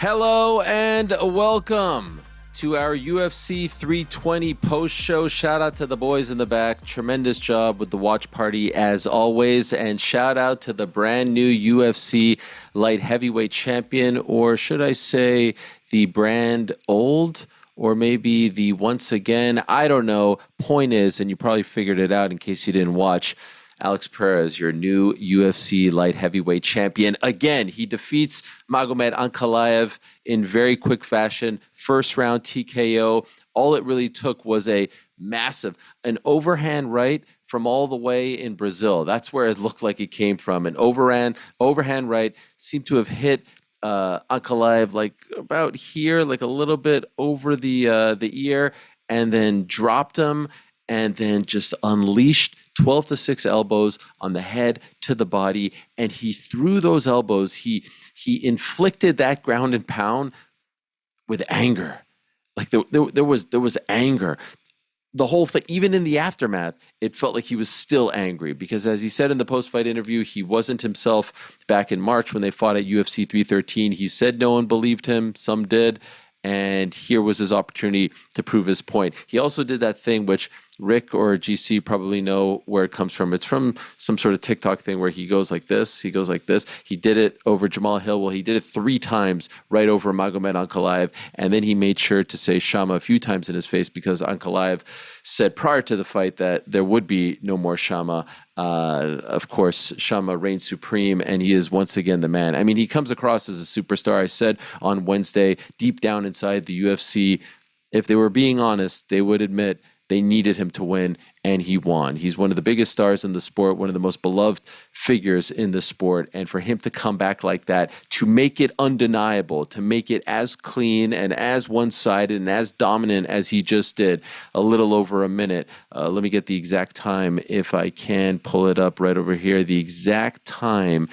Hello and welcome to our UFC 320 post-show. Shout out to the boys in the back. Tremendous job with the watch party as always. And shout out to the brand new UFC light heavyweight champion, or should I say the brand old, or maybe the once again, I don't know. Point is, and you probably figured it out in case you didn't watch, Alex Pereira is your new UFC light heavyweight champion. Again, he defeats Magomed Ankalaev in very quick fashion. First round TKO. All it really took was an overhand right from all the way in Brazil. That's where it looked like it came from. An overhand right seemed to have hit Ankalaev like about here, like a little bit over the ear, and then dropped him, and then just unleashed 12-6 elbows on the head to the body. And he threw those elbows. He inflicted that ground and pound with anger. Like there was anger. The whole thing, even in the aftermath, it felt like he was still angry because, as he said in the post-fight interview, he wasn't himself back in March when they fought at UFC 313. He said no one believed him. Some did. And here was his opportunity to prove his point. He also did that thing which Rick or GC probably know where it comes from. It's from some sort of TikTok thing where he goes like this, he goes like this. He did it over Jamal Hill. Well, he did it 3 times right over Magomed Ankalaev. And then he made sure to say Shama a few times in his face because Ankalaev said prior to the fight that there would be no more Shama. Of course, Shama reigns supreme, and he is once again the man. I mean, he comes across as a superstar. I said on Wednesday, deep down inside the UFC, if they were being honest, they would admit they needed him to win, and he won. He's one of the biggest stars in the sport, one of the most beloved figures in the sport, and for him to come back like that, to make it undeniable, to make it as clean and as one-sided and as dominant as he just did, a little over a minute. Let me get the exact time if I can pull it up right over here. The exact time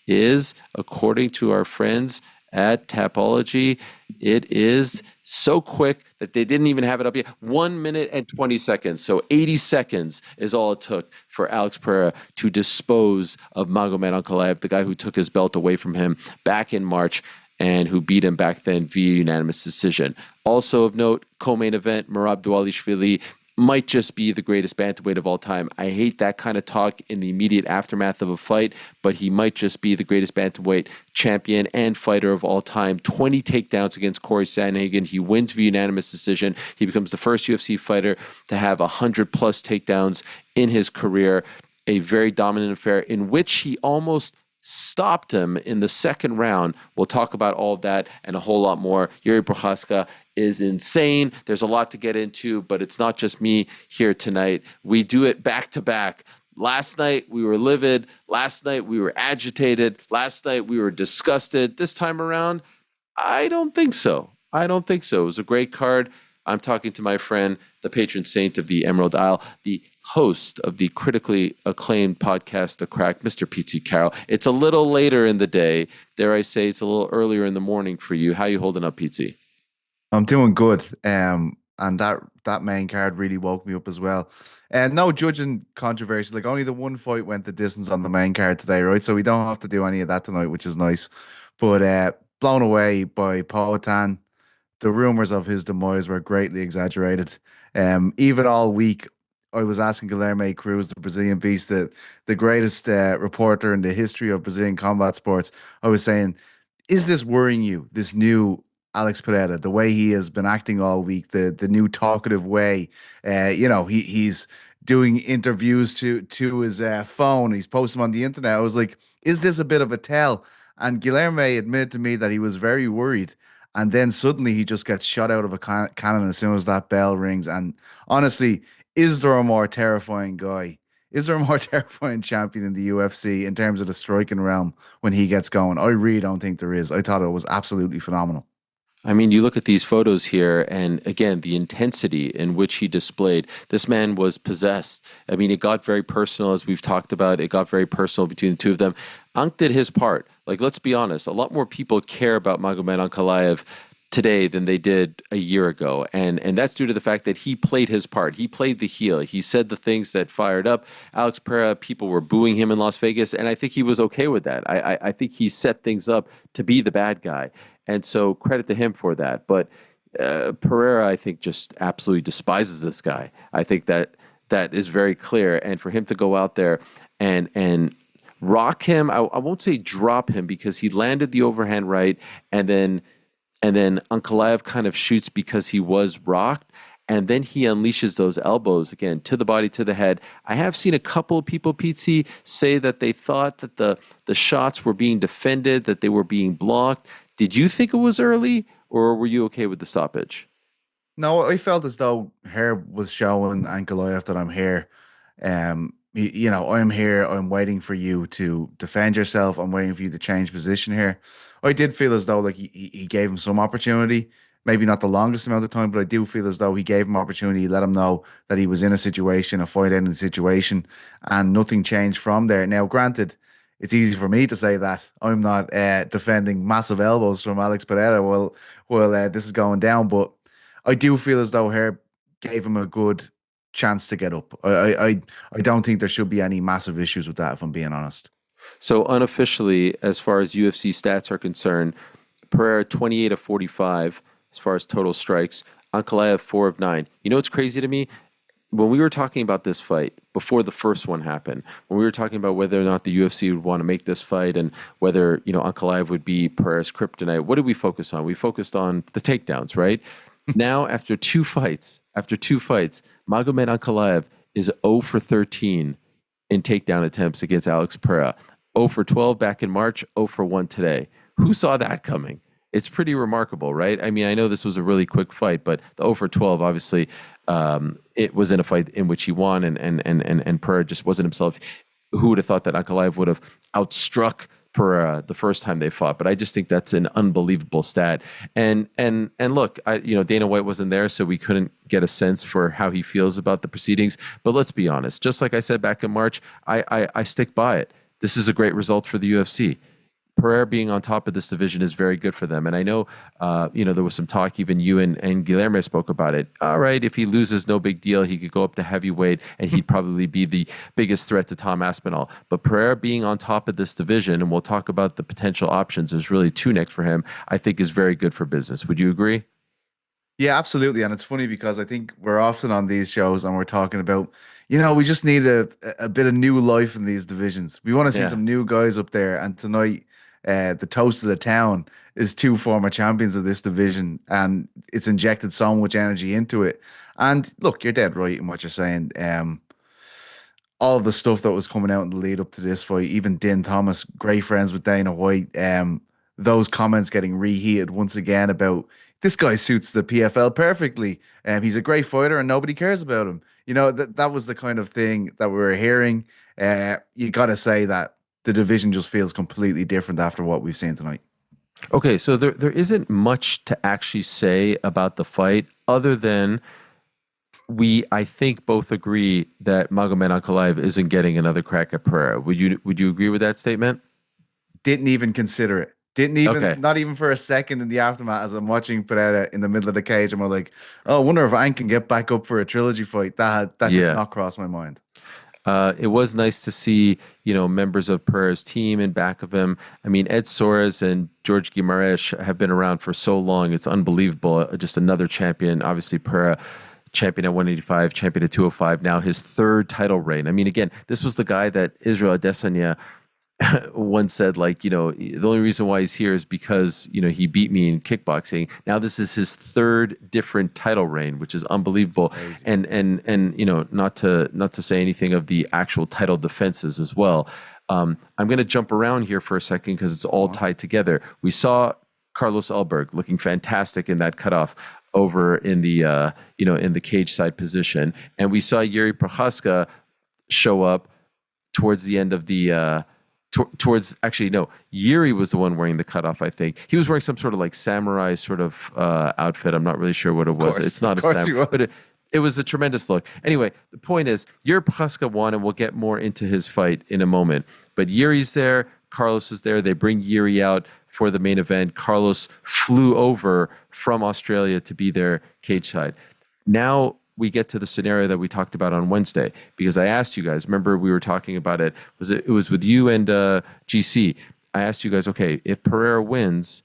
is, according to our friends at Tapology, it is so quick that they didn't even have it up yet. 1 minute and 20 seconds. So 80 seconds is all it took for Alex Pereira to dispose of Magomed Ankalaev, the guy who took his belt away from him back in March and who beat him back then via unanimous decision. Also of note, co-main event, Merab Dvalishvili might just be the greatest bantamweight of all time. I hate that kind of talk in the immediate aftermath of a fight, but he might just be the greatest bantamweight champion and fighter of all time. 20 takedowns against Cory Sandhagen. He wins via unanimous decision. He becomes the first UFC fighter to have 100 plus takedowns in his career. A very dominant affair in which he almost stopped him in the second round. We'll talk about all of that and a whole lot more. Jiří Procházka is insane. There's a lot to get into, but it's not just me here tonight. We do it back to back. Last night we were livid. Last night we were agitated. Last night we were disgusted. This time around, I don't think so. It was a great card. I'm talking to my friend, the patron saint of the Emerald Isle, the host of the critically acclaimed podcast, The Crack, Mr. Petesy Carroll. It's a little later in the day. Dare I say it's a little earlier in the morning for you. How you holding up, Petesy? I'm doing good. And that main card really woke me up as well. And no judging controversy. Like only the one fight went the distance on the main card today, right? So we don't have to do any of that tonight, which is nice. But blown away by Poatan. The rumors of his demise were greatly exaggerated. Even all week, I was asking Guilherme Cruz, the Brazilian beast, the greatest reporter in the history of Brazilian combat sports. I was saying, is this worrying you, this new Alex Pereira, the way he has been acting all week, the new talkative way? He's doing interviews to his phone. He's posting them on the internet. I was like, is this a bit of a tell? And Guilherme admitted to me that he was very worried. And then suddenly he just gets shot out of a cannon as soon as that bell rings. And honestly, is there a more terrifying guy? Is there a more terrifying champion in the UFC in terms of the striking realm when he gets going? I really don't think there is. I thought it was absolutely phenomenal. I mean, you look at these photos here, and again, the intensity in which he displayed. This man was possessed. I mean, it got very personal, as we've talked about. It got very personal between the two of them. Ank did his part. Like, let's be honest, a lot more people care about Magomed Ankalaev today than they did a year ago. And that's due to the fact that he played his part. He played the heel. He said the things that fired up Alex Pereira. People were booing him in Las Vegas, and I think he was okay with that. I think he set things up to be the bad guy. And so credit to him for that. But Pereira, I think, just absolutely despises this guy. I think that is very clear. And for him to go out there and rock him, I won't say drop him, because he landed the overhand right, and then Ankalaev kind of shoots because he was rocked, and then he unleashes those elbows again to the body, to the head. I have seen a couple of people, Pete, say that they thought that the shots were being defended, that they were being blocked. Did you think it was early, or were you okay with the stoppage? No, I felt as though Herb was showing Ankalaev that I'm here. I'm here. I'm waiting for you to defend yourself. I'm waiting for you to change position here. I did feel as though like he gave him some opportunity, maybe not the longest amount of time, but I do feel as though he gave him opportunity, let him know that he was in a situation, a fight-ending situation, and nothing changed from there. Now, granted, it's easy for me to say that I'm not defending massive elbows from Alex Pereira while this is going down, but I do feel as though Herb gave him a good chance to get up. I don't think there should be any massive issues with that, if I'm being honest. So unofficially, as far as UFC stats are concerned, Pereira 28 of 45 as far as total strikes. Ankalaev 4 of 9. You know what's crazy to me? When we were talking about this fight before the first one happened, when we were talking about whether or not the UFC would want to make this fight and whether Ankalaev would be Pereira's kryptonite, what did we focus on? We focused on the takedowns, right? Now, after two fights, Magomed Ankalaev is 0 for 13 in takedown attempts against Alex Pereira. 0 for 12 back in March, 0 for 1 today. Who saw that coming? It's pretty remarkable, right? I mean, I know this was a really quick fight, but the 0 for 12, obviously, it was in a fight in which he won, and Pereira just wasn't himself. Who would have thought that Ankalaev would have outstruck Pereira the first time they fought? But I just think that's an unbelievable stat. And look, Dana White wasn't there, so we couldn't get a sense for how he feels about the proceedings. But let's be honest, just like I said back in March, I stick by it. This is a great result for the UFC. Pereira being on top of this division is very good for them. And I know, there was some talk, even you and Guilherme spoke about it. All right, if he loses, no big deal. He could go up to heavyweight, and he'd probably be the biggest threat to Tom Aspinall. But Pereira being on top of this division, and we'll talk about the potential options, there's really two next for him, I think is very good for business. Would you agree? Yeah, absolutely. And it's funny because I think we're often on these shows and we're talking about, we just need a bit of new life in these divisions. We want to see some new guys up there. And tonight, the toast of the town is two former champions of this division, and it's injected so much energy into it. And look, you're dead right in what you're saying. All of the stuff that was coming out in the lead up to this fight, even Din Thomas, great friends with Dana White, those comments getting reheated once again about this guy suits the PFL perfectly. He's a great fighter and nobody cares about him. That was the kind of thing that we were hearing. You got to say that the division just feels completely different after what we've seen tonight. Okay, so there isn't much to actually say about the fight other than I think, both agree that Magomed Ankalaev isn't getting another crack at Pereira. Would you agree with that statement? Didn't even consider it. Didn't even, Okay. Not even for a second in the aftermath as I'm watching Pereira in the middle of the cage, and we're like, oh, I wonder if Ank can get back up for a trilogy fight. That did not cross my mind. It was nice to see, members of Pereira's team in back of him. I mean, Ed Soares and George Guimaraes have been around for so long. It's unbelievable. Just another champion. Obviously, Pereira, champion at 185, champion at 205. Now his third title reign. I mean, again, this was the guy that Israel Adesanya once said, the only reason why he's here is because, he beat me in kickboxing. Now this is his third different title reign, which is unbelievable. And not to say anything of the actual title defenses as well. I'm going to jump around here for a second because it's all tied together. We saw Carlos Elberg looking fantastic in that cutoff over in the in the cage side position, and we saw Jiří Procházka show up towards the end of the Jiří was the one wearing the cutoff. I think he was wearing some sort of like samurai sort of outfit. I'm not really sure what it was. It's not a samurai, but it was a tremendous look. Anyway, the point is, Jiří Procházka won, and we'll get more into his fight in a moment. But Yuri's there, Carlos is there. They bring Jiří out for the main event. Carlos flew over from Australia to be there cage side. Now we get to the scenario that we talked about on Wednesday, because I asked you guys, remember we were talking about it, it was with you and GC. I asked you guys, okay, if Pereira wins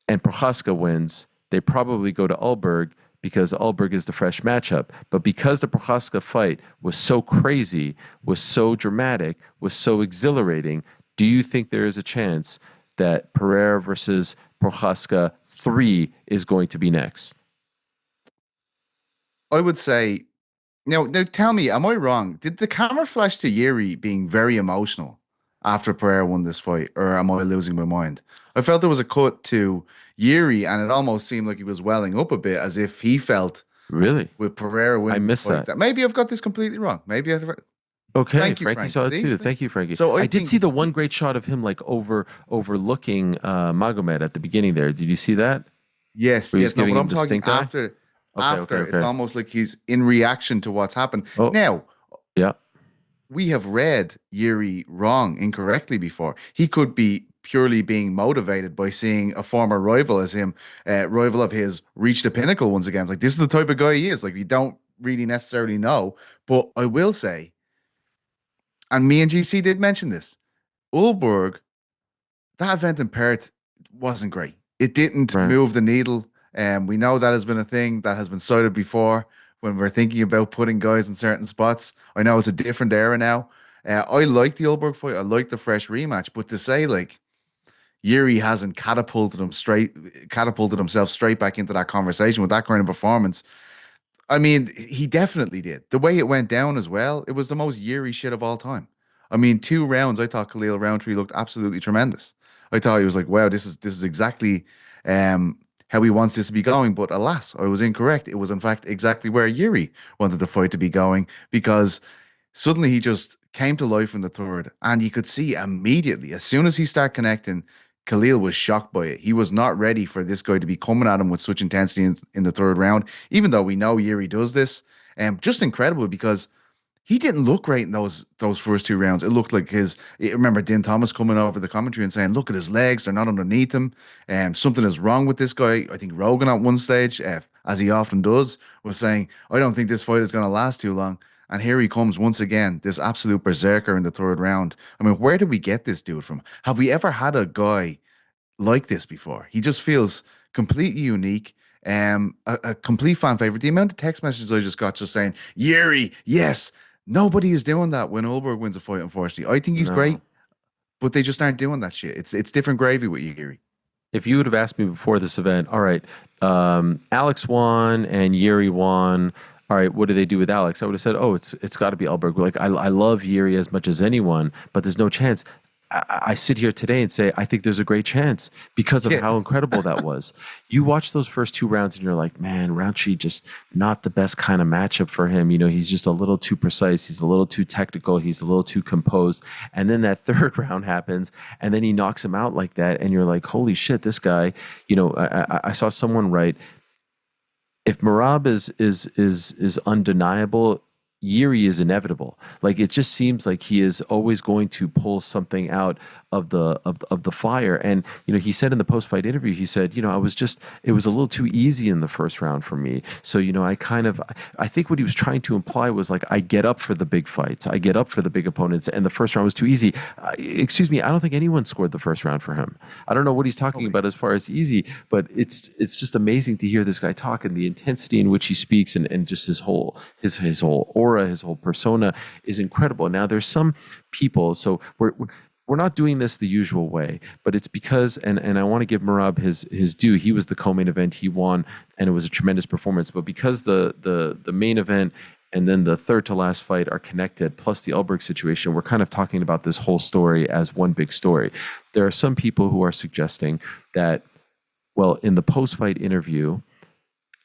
and Procházka wins, they probably go to Ulberg because Ulberg is the fresh matchup. But because the Procházka fight was so crazy, was so dramatic, was so exhilarating, do you think there is a chance that Pereira versus Procházka 3 is going to be next? I would say, now tell me, am I wrong? Did the camera flash to Jiří being very emotional after Pereira won this fight, or am I losing my mind? I felt there was a cut to Jiří, and it almost seemed like he was welling up a bit, as if he felt really with Pereira winning. I missed the fight that. Maybe I've got this completely wrong. Maybe I've. Okay, thank you, Frankie Frank. saw it too. Thank you, Frankie. So I did see the one great shot of him like overlooking Magomed at the beginning there. Did you see that? Yes, yes. No, but I'm talking after. Okay. It's almost like he's in reaction to what's happened. Oh. Now, yeah, we have read Jiří incorrectly before. He could be purely being motivated by seeing a former rival as him, rival of his, reach the pinnacle once again. It's like, this is the type of guy he is. Like, we don't really necessarily know. But I will say, and me and GC did mention this, Ulberg, that event in Perth wasn't great. It didn't move the needle. We know that has been a thing that has been cited before when we're thinking about putting guys in certain spots. I know it's a different era now. I like the Ulberg fight. I like the fresh rematch. But to say, like, Jiří hasn't catapulted himself straight back into that conversation with that kind of performance, I mean, he definitely did. The way it went down as well, it was the most Jiří shit of all time. I mean, 2 rounds, I thought Khalil Rountree looked absolutely tremendous. I thought he was like, wow, this is exactly how he wants this to be going. But alas, I was incorrect. It was in fact exactly where Jiří wanted the fight to be going, because suddenly he just came to life in the third, and you could see immediately, as soon as he started connecting, Khalil was shocked by it. He was not ready for this guy to be coming at him with such intensity in the third round, even though we know Jiří does this. Just incredible, because he didn't look great in those first 2 rounds. It looked like I remember Din Thomas coming over the commentary and saying, look at his legs, they're not underneath him. Something is wrong with this guy. I think Rogan at one stage, as he often does, was saying, I don't think this fight is going to last too long. And here he comes once again, this absolute berserker in the third round. I mean, where did we get this dude from? Have we ever had a guy like this before? He just feels completely unique. A complete fan favorite. The amount of text messages I just got just saying, Jiří, yes. Nobody is doing that when Ulberg wins a fight, unfortunately. I think he's great, but they just aren't doing that shit. It's different gravy with you, Jiří. If you would have asked me before this event, all right, Alex won and Jiří won. All right, what do they do with Alex? I would have said, oh, it's got to be Ulberg. Like, I love Jiří as much as anyone, but there's no chance. I sit here today and say, I think there's a great chance because of how incredible that was. You watch those first 2 rounds and you're like, man, Rountree just not the best kind of matchup for him. You know, he's just a little too precise. He's a little too technical. He's a little too composed. And then that third round happens and then he knocks him out like that. And you're like, holy shit, this guy, you know, I saw someone write, if Merab is undeniable, Jiří is inevitable. Like, it just seems like he is always going to pull something out of the fire. And you know, he said in the post-fight interview, he said, you know, it was a little too easy in the first round for me. So, you know, I think what he was trying to imply was like, I get up for the big fights, I get up for the big opponents, and the first round was too easy. Excuse me, I don't think anyone scored the first round for him. I don't know what he's talking about as far as easy, but it's just amazing to hear this guy talk, and the intensity in which he speaks, and just his whole aura, his whole persona is incredible. Now there's some people, so we're not doing this the usual way, but it's because, and I want to give Merab his due. He was the co-main event, he won, and it was a tremendous performance. But because the main event and then the third to last fight are connected, plus the Ulberg situation, we're kind of talking about this whole story as one big story. There are some people who are suggesting that, well, in the post-fight interview,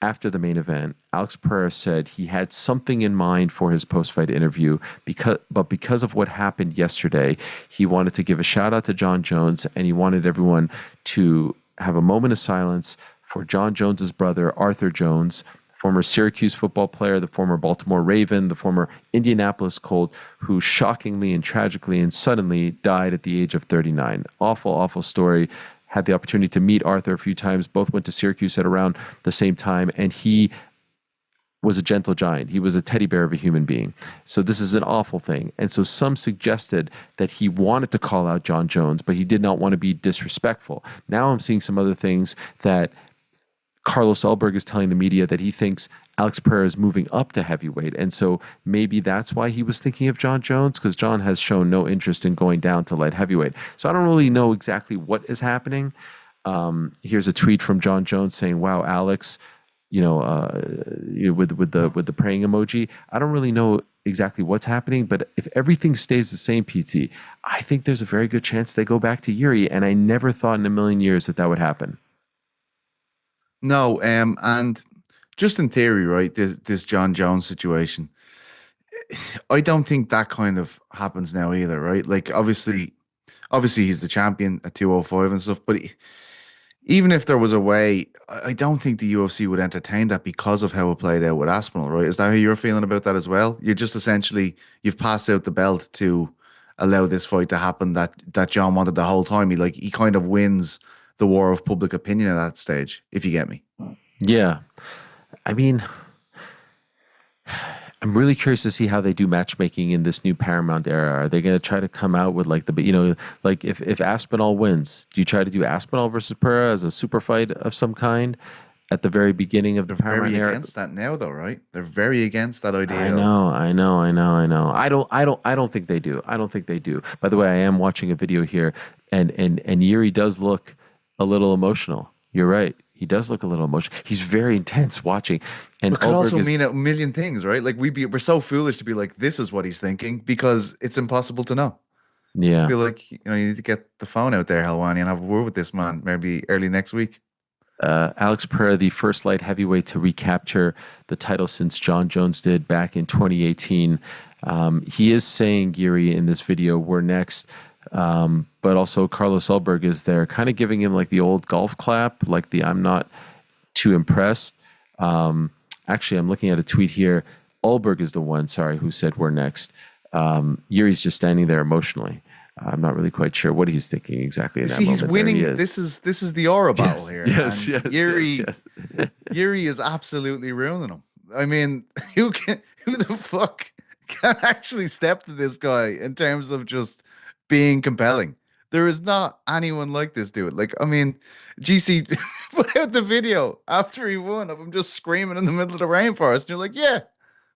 after the main event, Alex Pereira said he had something in mind for his post-fight interview, because of what happened yesterday, he wanted to give a shout out to Jon Jones, and he wanted everyone to have a moment of silence for Jon Jones's brother, Arthur Jones, former Syracuse football player, the former Baltimore Raven, the former Indianapolis Colt, who shockingly and tragically and suddenly died at the age of 39. Awful, awful story. Had the opportunity to meet Arthur a few times. Both went to Syracuse at around the same time, and he was a gentle giant. He was a teddy bear of a human being. So this is an awful thing. And so some suggested that he wanted to call out Jon Jones, but he did not want to be disrespectful. Now I'm seeing some other things that Carlos Ulberg is telling the media that he thinks Alex Pereira is moving up to heavyweight. And so maybe that's why he was thinking of Jon Jones, because Jon has shown no interest in going down to light heavyweight. So I don't really know exactly what is happening. Here's a tweet from Jon Jones saying, "Wow, Alex, with the praying emoji. I don't really know exactly what's happening, but if everything stays the same, PT, I think there's a very good chance they go back to Jiří, and I never thought in a million years that would happen." No, and just in theory, right? This Jon Jones situation, I don't think that kind of happens now either, right? Like obviously he's the champion at 205 and stuff, but even if there was a way, I don't think the UFC would entertain that because of how it played out with Aspinall, right? Is that how you're feeling about that as well? You're just essentially, you've passed out the belt to allow this fight to happen that Jon wanted the whole time. He kind of wins the war of public opinion at that stage, if you get me. Yeah. I mean, I'm really curious to see how they do matchmaking in this new Paramount era. Are they going to try to come out with like if Aspinall wins, do you try to do Aspinall versus Pereira as a super fight of some kind at the very beginning of the Paramount Very era? against that now, though, right? They're very against that idea. I know. I don't think they do. I don't think they do. By the way, I am watching a video here, and Jiří does look a little emotional. You're right. He does look a little emotional. He's very intense watching. And it could also mean a million things, right? Like we're so foolish to be like, this is what he's thinking, because it's impossible to know. Yeah. I feel like you need to get the phone out there, Helwani, and have a word with this man maybe early next week. Alex Pereira, the first light heavyweight to recapture the title since Jon Jones did back in 2018. He is saying, Jiří, in this video, we're next. But also Carlos Ulberg is there, kind of giving him like the old golf clap, like the "I'm not too impressed." Actually, I'm looking at a tweet here. Ulberg is the one, who said we're next. Jiří's just standing there emotionally. I'm not really quite sure what he's thinking exactly. In that he's moment. winning. He is. This is the aura battle here. Yes, Jiří is absolutely ruining him. I mean, who the fuck can actually step to this guy in terms of just being compelling? There is not anyone like this dude. Like, I mean, GC put out the video after he won of him just screaming in the middle of the rainforest. And you're like, yeah,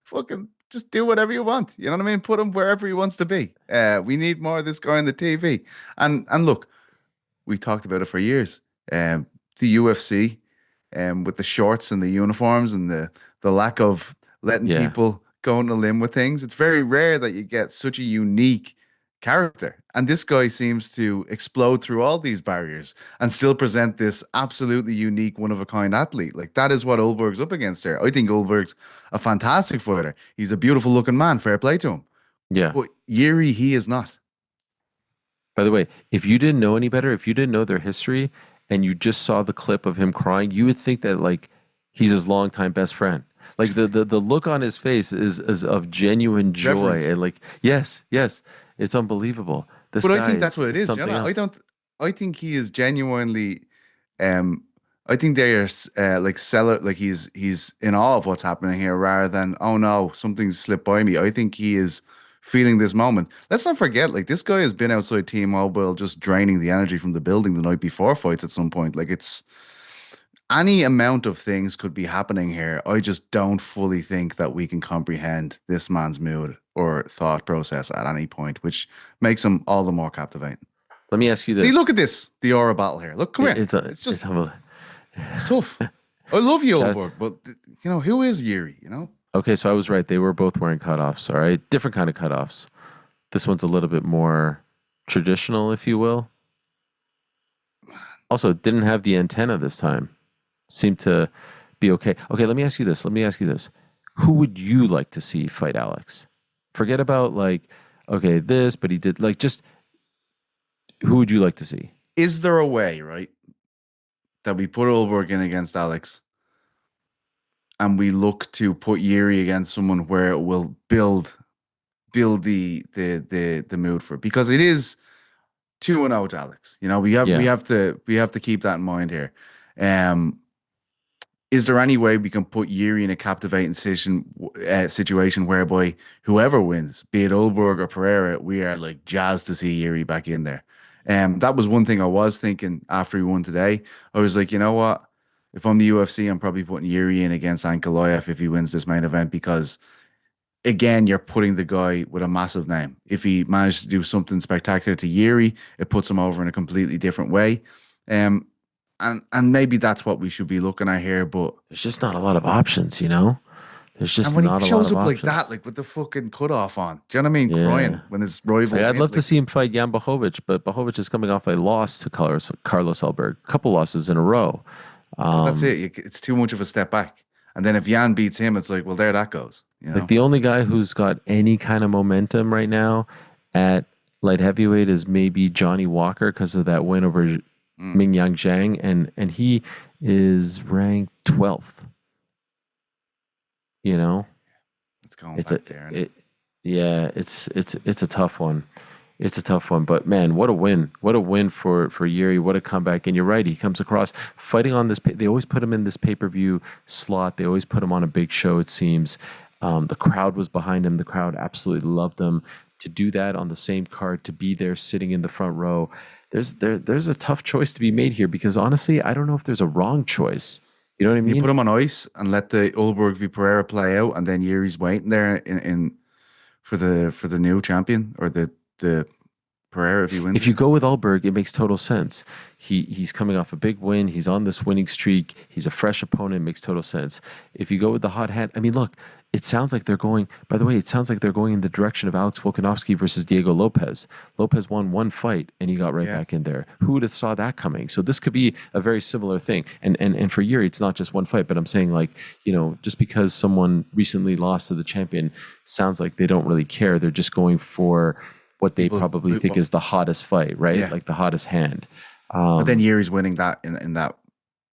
fucking just do whatever you want. You know what I mean? Put him wherever he wants to be. We need more of this guy on the TV. And look, we talked about it for years. The UFC, with the shorts and the uniforms and the lack of letting people go on a limb with things. It's very rare that you get such a unique character, and this guy seems to explode through all these barriers and still present this absolutely unique, one-of-a-kind athlete. Like, that is what Ulberg's up against here. I think Ulberg's a fantastic fighter. He's a beautiful looking man, fair play to him. Yeah, but Jiří, he is not. By the way, if you didn't know any better, if you didn't know their history and you just saw the clip of him crying, you would think that like he's his longtime best friend. Like the look on his face is of genuine joy. Reverence. And like, yes, it's unbelievable. But I think that's what it is. I think he is genuinely. I think they are like he's in awe of what's happening here, rather than, oh no, something's slipped by me. I think he is feeling this moment. Let's not forget, like, this guy has been outside T-Mobile just draining the energy from the building the night before fights at some point. Like, it's any amount of things could be happening here. I just don't fully think that we can comprehend this man's mood or thought process at any point, which makes him all the more captivating. Let me ask you this. See, look at this, the aura battle here. Look, come here. It's tough. I love you, Ulberg, but who is Jiří? Okay, so I was right. They were both wearing cutoffs. All right, different kind of cutoffs. This one's a little bit more traditional, if you will. Also, didn't have the antenna this time. Seemed to be okay. Okay, let me ask you this. Who would you like to see fight Alex? Forget about this, but he did, just who would you like to see? Is there a way, right, that we put Ulberg in against Alex and we look to put Jiří against someone where it will build the mood for it, because it is 2-0 to Alex. You know, Yeah. we have to keep that in mind here. Is there any way we can put Jiří in a captivating situation whereby whoever wins, be it Olberg or Pereira, we are like jazzed to see Jiří back in there? That was one thing I was thinking after he won today. I was like, you know what? If I'm the UFC, I'm probably putting Jiří in against Ankalaev if he wins this main event, because again, you're putting the guy with a massive name. If he manages to do something spectacular to Jiří, it puts him over in a completely different way. And maybe that's what we should be looking at here. But there's just not a lot of options, you know? There's just when not he a lot shows of up like options. that, like with the fucking cutoff on, do you know what I mean? Yeah. Crying when his rival. I'd love to see him fight Jan Blachowicz, but Blachowicz is coming off a loss to Carlos Alberg, a couple losses in a row. That's it. It's too much of a step back. And then if Jan beats him, it's like, well, there that goes. You know? Like the only guy who's got any kind of momentum right now at light heavyweight is maybe Johnny Walker because of that win over Mingyang Zhang, and he is ranked 12th. You know, it's there. It's a tough one. It's a tough one, but man, what a win! What a win for Jiří! What a comeback! And you're right, he comes across fighting on this. They always put him in this pay-per-view slot. They always put him on a big show. It seems the crowd was behind him. The crowd absolutely loved him. To do that on the same card, to be there sitting in the front row, there's a tough choice to be made here, because honestly, I don't know if there's a wrong choice. You know what I mean? You put him on ice and let the Olberg v Pereira play out, and then Jiří's waiting there in for the new champion, or the Pereira if he wins. If you go with Olberg, it makes total sense. He's coming off a big win. He's on this winning streak. He's a fresh opponent. It makes total sense. If you go with the hot hand, I mean, look, it sounds like they're going. By the way, it sounds like they're going in the direction of Alex Volkanovski versus Diego Lopez. Lopez won one fight and he got right back in there. Who would have saw that coming? So this could be a very similar thing. And for Jiří, it's not just one fight, but I'm saying, like, you know, just because someone recently lost to the champion, sounds like they don't really care. They're just going for what they probably think is the hottest fight, right? Yeah. Like the hottest hand. But then Jiří's winning that in that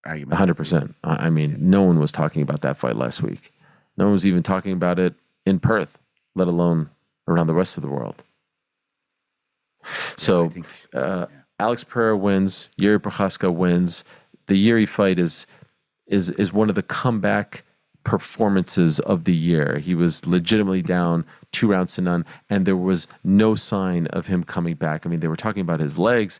argument. 100%. I mean, no one was talking about that fight last week. No one was even talking about it in Perth, let alone around the rest of the world. So Alex Pereira wins. Jiří Procházka wins. The Jiří fight is one of the comeback performances of the year. He was legitimately down 2-0, and there was no sign of him coming back. I mean, they were talking about his legs.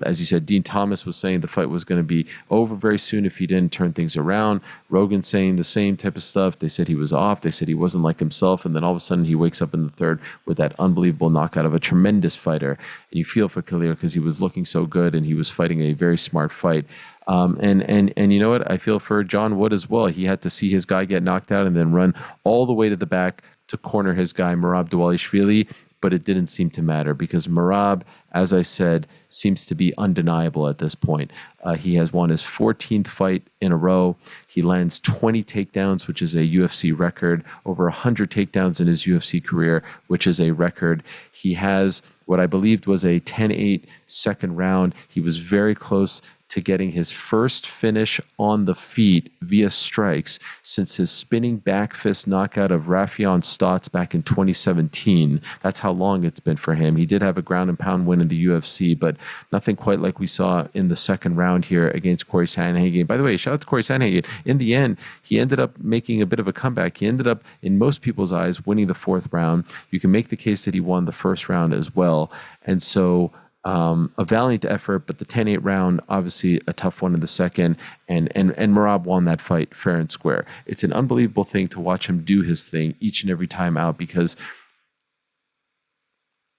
As you said, Dean Thomas was saying the fight was going to be over very soon if he didn't turn things around. Rogan saying the same type of stuff. They said he was off. They said he wasn't like himself. And then all of a sudden he wakes up in the third with that unbelievable knockout of a tremendous fighter. And you feel for Khalil because he was looking so good and he was fighting a very smart fight. And you know what? I feel for John Wood as well. He had to see his guy get knocked out and then run all the way to the back to corner his guy, Merab Dvalishvili. But it didn't seem to matter because Merab, as I said, seems to be undeniable at this point. He has won his 14th fight in a row. He lands 20 takedowns, which is a UFC record, over 100 takedowns in his UFC career, which is a record. He has what I believed was a 10-8 second round. He was very close to getting his first finish on the feet via strikes since his spinning back fist knockout of Rafion Stotts back in 2017. That's how long it's been for him. He did have a ground and pound win in the UFC, but nothing quite like we saw in the second round here against Cory Sandhagen. By the way, shout out to Cory Sandhagen. In the end, he ended up making a bit of a comeback. He ended up, in most people's eyes, winning the fourth round. You can make the case that he won the first round as well. And so a valiant effort, but the 10-8 round, obviously a tough one in the second, and Merab won that fight fair and square. It's an unbelievable thing to watch him do his thing each and every time out, because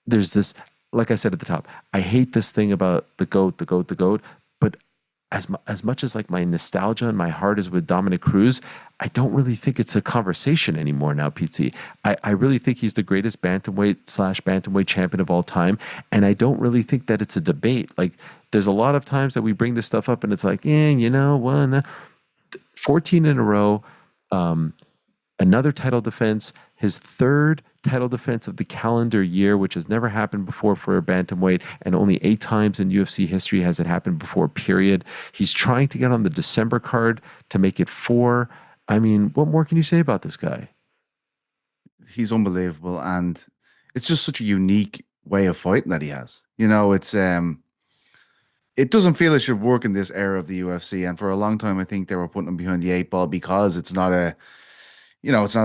there's this, like I said at the top, I hate this thing about the GOAT, but as much as like my nostalgia and my heart is with Dominic Cruz, I don't really think it's a conversation anymore now, Pete. I really think he's the greatest bantamweight champion of all time, and I don't really think that it's a debate. Like, there's a lot of times that we bring this stuff up and it's like, 14 in a row, another title defense, his third title defense of the calendar year, which has never happened before for a bantamweight, and only 8 times in UFC history has it happened before, period. He's trying to get on the December card to make it 4. I mean, what more can you say about this guy? He's unbelievable, and it's just such a unique way of fighting that he has. You know, it doesn't feel it should work in this era of the UFC. And for a long time, I think they were putting him behind the eight ball because it's not a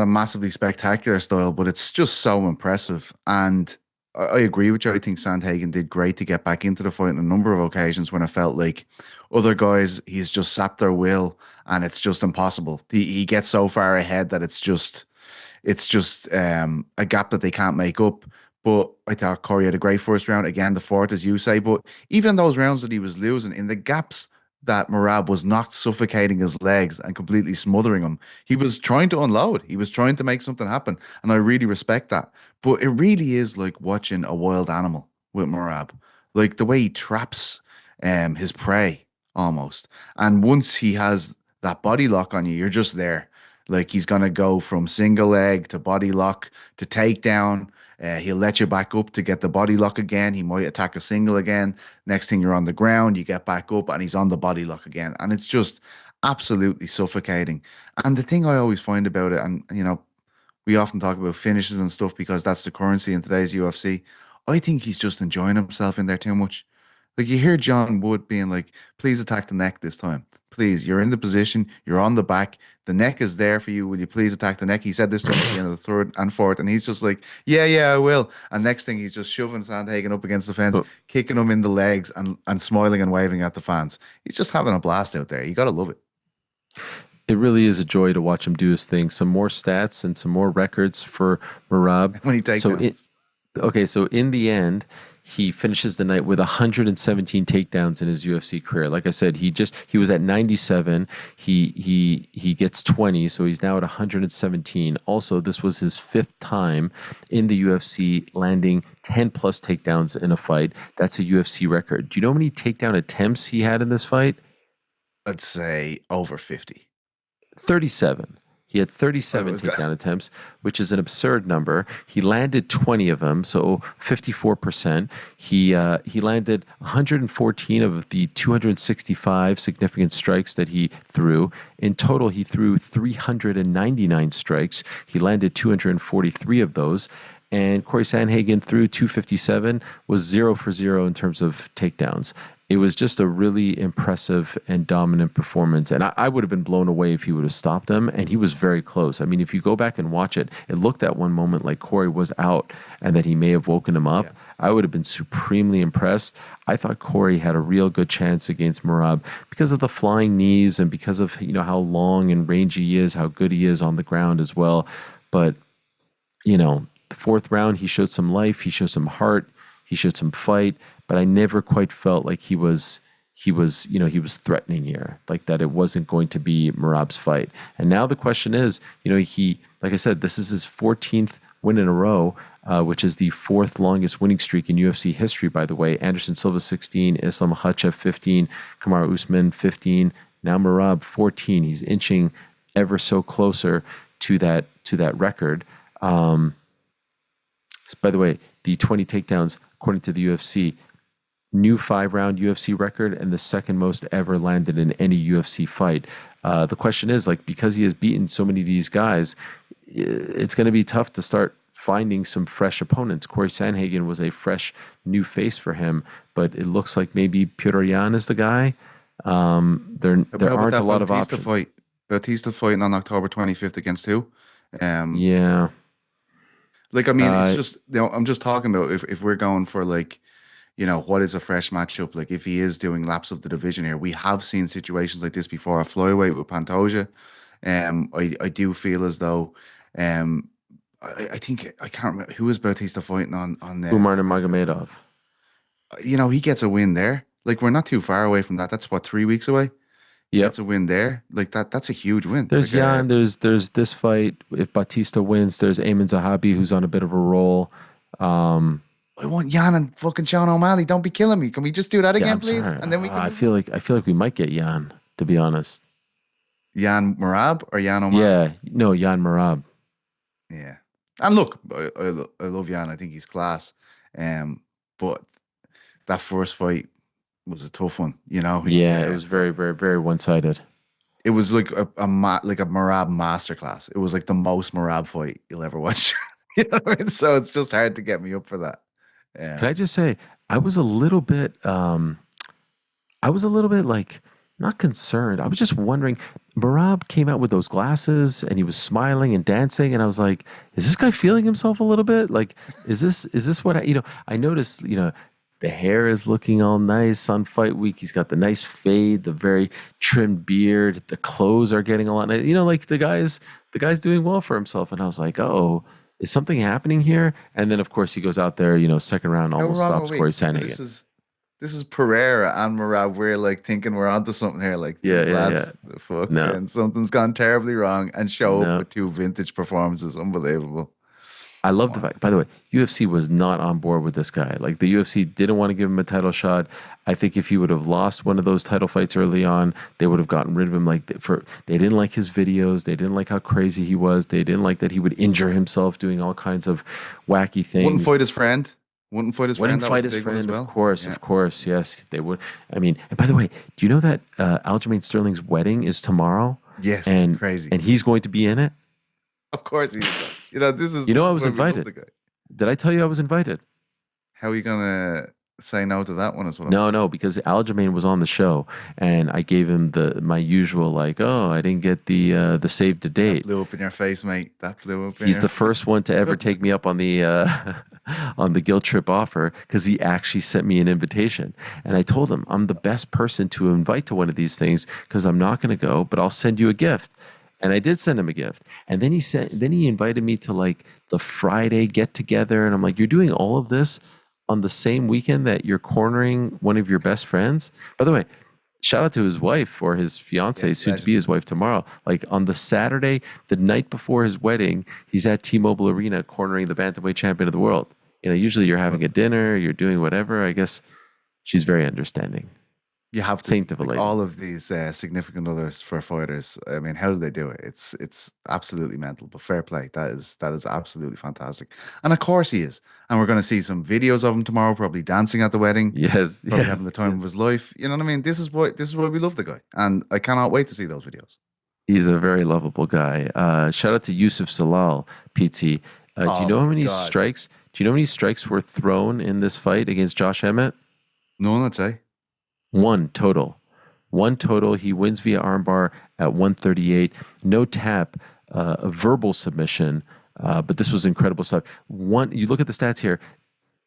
massively spectacular style, but it's just so impressive. And I agree with you. I think Sandhagen did great to get back into the fight on a number of occasions when I felt like other guys, he's just sapped their will and it's just impossible. He gets so far ahead that it's just a gap that they can't make up. But I thought Corey had a great first round. Again, the fourth, as you say. But even in those rounds that he was losing, in the gaps that Merab was not suffocating his legs and completely smothering him, he was trying to unload. He was trying to make something happen. And I really respect that. But it really is like watching a wild animal with Merab. Like the way he traps his prey almost. And once he has that body lock on you, you're just there. Like he's gonna go from single leg to body lock to takedown. He'll let you back up to get the body lock again. He might attack a single again. Next thing you're on the ground, you get back up and he's on the body lock again. And it's just absolutely suffocating. And the thing I always find about it, and we often talk about finishes and stuff because that's the currency in today's UFC. I think he's just enjoying himself in there too much. Like you hear John Wood being like, please attack the neck this time. Please, you're in the position, you're on the back, the neck is there for you. Will you please attack the neck? He said this to him at the end of the third and fourth, and he's just like, yeah, yeah, I will. And next thing, he's just shoving Sandhagen up against the fence, But kicking him in the legs and smiling and waving at the fans. He's just having a blast out there. You got to love it. it really is a joy to watch him do his thing. Some more stats and some more records for Merab. When he takes So down. okay, so in the end, he finishes the night with 117 takedowns in his UFC career. Like I said, he was at 97. He gets 20, so he's now at 117. Also, this was his fifth time in the UFC landing 10 plus takedowns in a fight. That's a UFC record. Do you know how many takedown attempts he had in this fight? I'd say over 50. 37. He had I 37 was going takedown attempts, which is an absurd number. He landed 20 of them, so 54%. He landed 114 of the 265 significant strikes that he threw. In total, he threw 399 strikes. He landed 243 of those. And Cory Sandhagen threw 257, was 0 for 0 in terms of takedowns. It was just a really impressive and dominant performance. And I would have been blown away if he would have stopped them. And he was very close. I mean, if you go back and watch it, it looked at one moment like Corey was out and that he may have woken him up. yeah. I would have been supremely impressed. I thought Corey had a real good chance against Merab because of the flying knees and because of how long and rangy he is, how good he is on the ground as well. But the fourth round, he showed some life, he showed some heart, he showed some fight, but I never quite felt like he was threatening here, like that it wasn't going to be Merab's fight. And now the question is, like I said, this is his 14th win in a row, which is the fourth longest winning streak in UFC history, by the way. Anderson Silva 16, Islam Makhachev 15, Kamaru Usman 15, now Merab 14. He's inching ever so closer to that record. By the way, the 20 takedowns, according to the UFC, new 5-round UFC record and the second most ever landed in any UFC fight. The question is, like, because he has beaten so many of these guys, it's going to be tough to start finding some fresh opponents. Cory Sandhagen was a fresh new face for him, but it looks like maybe Petr Yan is the guy. There How about aren't a that lot of Bautista options. fight? Bautista fighting on October 25th against who? Um, Yeah. Like, I mean, it's Uh, just, I'm just talking about if we're going for like, what is a fresh matchup? Like, if he is doing laps of the division here, we have seen situations like this before. A flyweight with Pantoja. I do feel as though, um, I think I can't remember who is Bautista fighting on Umar October 25th. Magomedov. He gets a win there. Like, we're not too far away from that. That's what, 3 weeks away. He Yep. gets a win there. Like that. That's a huge win. There's Like, Jan. There's this fight. If Batista wins, there's Ayman Zahabi, who's on a bit of a roll. Um, I want Jan and fucking Sean O'Malley. Don't be killing me. Can we just do that yeah, again, I'm please? sorry. And then we can move on. I feel like we might get Jan, to be honest. Jan Marab or Jan O'Malley? Yeah, no, Jan Merab. Yeah. And look, I love Jan. I think he's class. But that first fight was a tough one. Yeah, it was very, very, very one-sided. it was like like a Merab masterclass. It was like the most Merab fight you'll ever watch. You know what I mean? So it's just hard to get me up for that. Can I Um, just say, I was a little bit, like not concerned. I was just wondering. Marab came out with those glasses and he was smiling and dancing, and I was like, "Is this guy feeling himself a little bit? Like, is this what I noticed? The hair is looking all nice on fight week. He's got the nice fade, the very trimmed beard. The clothes are getting a lot nice. Like the guy's doing well for himself." And I was like, "Oh, is something happening here?" And then of course he goes out there, second round how almost wrong are stops we? Cory Sandhagen. This is Pereira and Merab. We're like thinking we're onto something here. Like Yeah, these yeah, yeah. lads, No, fucking something's gone terribly wrong, and show up no. with two vintage performances. Unbelievable. I love Come the on. fact, by the way, UFC was not on board with this guy. Like the UFC didn't want to give him a title shot. I think if he would have lost one of those title fights early on, they would have gotten rid of him. They didn't like his videos. They didn't like how crazy he was. They didn't like that he would injure himself doing all kinds of wacky Wouldn't things. fight his friend. Wouldn't fight his friend. Wouldn't That was fight a his big one as friend, well. Yeah. of course, yes, they would. I mean, and by the way, do you know that Aljamain Sterling's wedding is tomorrow, Yes. and Crazy. and he's going to be in it? Of course he is. This is I was why we love invited. the guy. Did I tell you I was invited? How are you gonna say no to that one? Is what I'm No, thinking. no, because Aljamain was on the show, and I gave him my usual like, oh, I didn't get the save to That date. blew up in your face, mate. That blew up in He's your the first one face. to ever take me up on the on the guilt trip offer because he actually sent me an invitation, and I told him I'm the best person to invite to one of these things because I'm not going to go, but I'll send you a gift. And I did send him a gift, and then he invited me to like the Friday get together, and I'm like, you're doing all of this on the same weekend that you're cornering one of your best friends. By the way, shout out to his wife or his Yeah, fiance, soon to be legend. his wife tomorrow. Like on the Saturday, the night before his wedding, he's at T-Mobile Arena cornering the bantamweight champion of the world. Usually you're having a dinner, you're doing whatever. I guess she's very understanding. You have to Saint be of a like lady. all of these significant others for fighters. I mean, how do they do it? It's absolutely mental. But fair play. That is absolutely fantastic. And of course he is. And we're going to see some videos of him tomorrow, probably dancing at the wedding, Yes, probably having the yes, time yes. of his life. You know what I mean? This is why we love the guy, and I cannot wait to see those videos. He's a very lovable guy. Shout out to Youssef Zalal, PT. Do you Oh know how my many God, strikes? Do you know how many strikes were thrown in this fight against Josh Emmett? no, I'd say One total. One total. He wins via armbar at 138. No tap, a verbal submission. But this was incredible stuff. You look at the stats here.